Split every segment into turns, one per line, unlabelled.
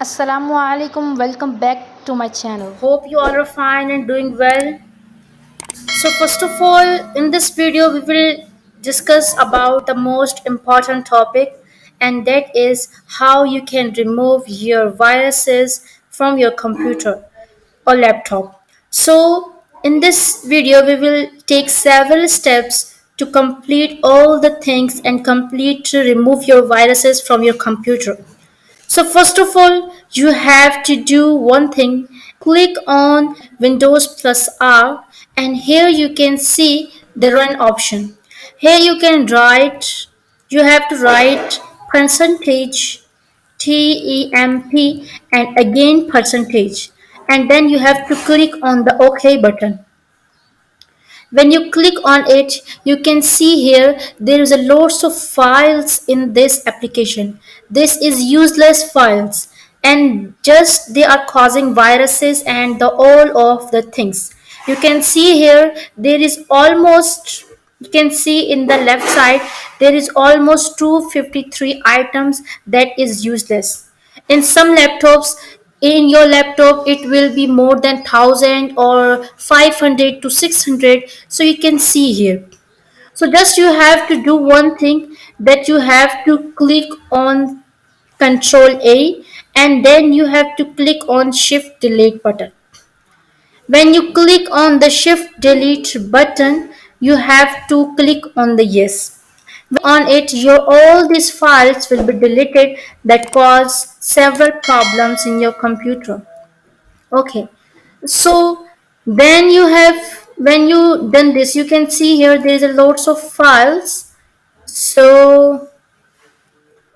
Assalamu alaikum, welcome back to my channel. Hope you all are fine and doing well. So first of all, in this video we will discuss about the most important topic, and that is how you can remove your viruses from your computer or laptop. So in this video we will take several steps to complete all the things and complete to remove your viruses from your computer. So first of all, you have to do one thing. Click on Windows plus R, and here you can see the run option. Here you have to write percentage temp and again percentage, and then you have to click on the OK button. When you click on it, you can see here there is a lots of files in this application. This is useless files, and just they are causing viruses and the all of the things. You can see here there is almost, you can see in the left side there is almost 253 items that is useless. In some laptops, in your laptop it will be more than 1000 or 500 to 600, so you can see here. So just you have to do one thing, that you have to click on Control A, and then you have to click on Shift Delete button. When you click on the Shift Delete button, you have to click on the yes. On it, your all these files will be deleted that cause several problems in your computer. Okay, so then you have, when you done this, you can see here there is a lots of files. So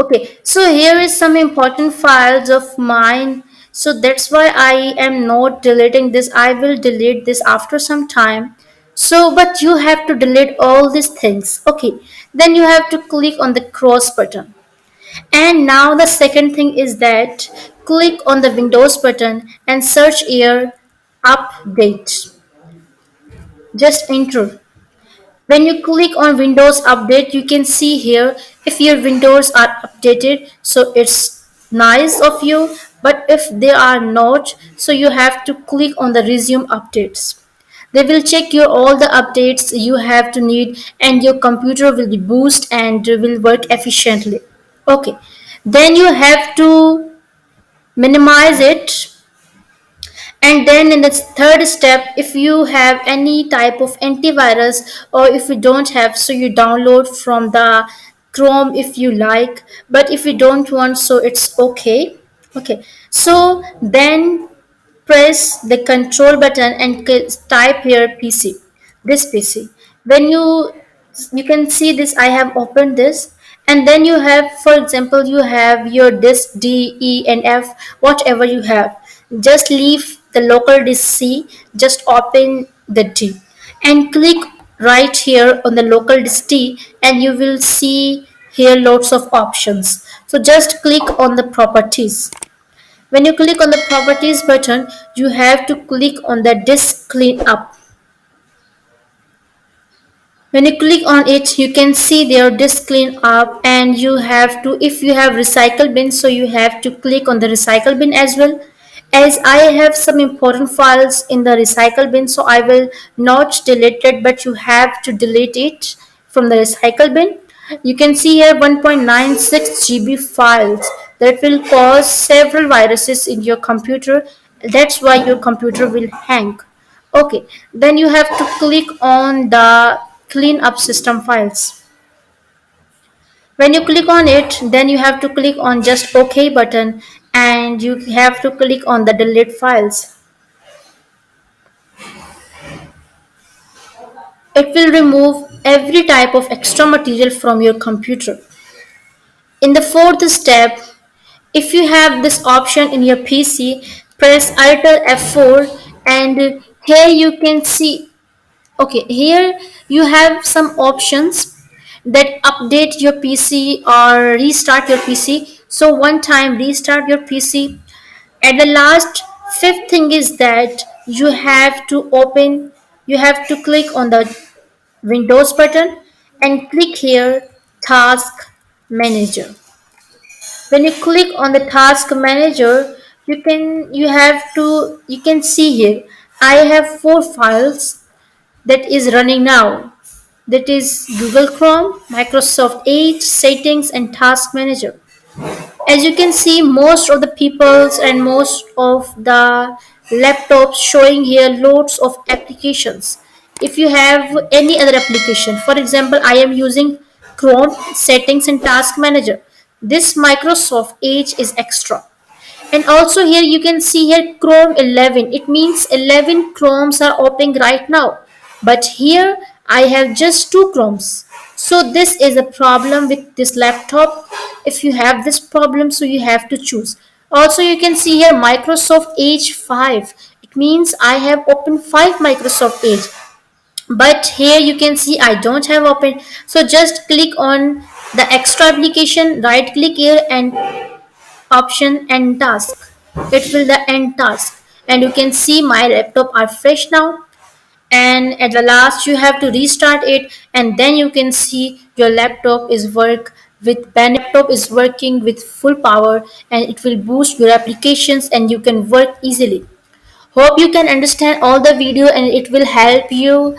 okay, so here is some important files of mine. So that's why I am not deleting this. I will delete this after some time. So, but you have to delete all these things. Okay, then you have to click on the cross button. And now the second thing is that click on the Windows button and search here update. Just enter. When you click on Windows Update, you can see here if your Windows are updated, so it's nice of you, but if they are not, so you have to click on the Resume Updates. They will check your all the updates you have to need, and your computer will be boost and will work efficiently. Okay, then you have to minimize it, and then in the third step, if you have any type of antivirus, or if you don't have, so you download from the Chrome if you like, but if you don't want, so it's okay. Okay, so then press the control button and type here PC, this PC. When you can see this, I have opened this, and then you have, for example, you have your disk D, E and F, whatever you have. Just leave the local disk C, just open the D and click right here on the local disk D, and you will see here lots of options. So just click on the properties. When you click on the properties button, you have to click on the disk cleanup. When you click on it, you can see their disk cleanup, and you have to, if you have recycle bin, so you have to click on the recycle bin as well. As I have some important files in the recycle bin, so I will not delete it, but you have to delete it from the recycle bin. You can see here 1.96 GB files that will cause several viruses in your computer. That's why your computer will hang. Okay, then you have to click on the clean up system files. When you click on it, then you have to click on just OK button, and you have to click on the delete files. It will remove every type of extra material from your computer. In the fourth step, if you have this option in your PC, press Alt F4, and here you can see, okay, here you have some options that update your PC or restart your PC. So one time restart your PC. At the last, fifth thing is that you have to click on the Windows button and click here Task Manager. When you click on the task manager, you can see here I have four files that is running now. That is Google Chrome, Microsoft Edge, settings and task manager. As you can see, most of the peoples and most of the laptops showing here loads of applications. If you have any other application, for example, I am using Chrome, settings and task manager. This Microsoft Edge is extra. And also here you can see here Chrome 11. It means 11 Chromes are open right now. But here I have just two Chromes. So this is a problem with this laptop. If you have this problem, so you have to choose. Also you can see here Microsoft Edge 5. It means I have opened 5 Microsoft Edge. But here you can see I don't have open. So just click on the extra application, right click here and option end task. It will the end task, and you can see my laptop are fresh now. And at the last you have to restart it, and then you can see your laptop is working with full power, and it will boost your applications and you can work easily. Hope you can understand all the video and it will help you.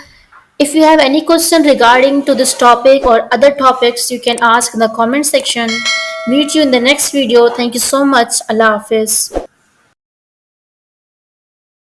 If you have any question regarding to this topic or other topics, you can ask in the comment section. Meet you in the next video. Thank you so much. Allah Hafiz.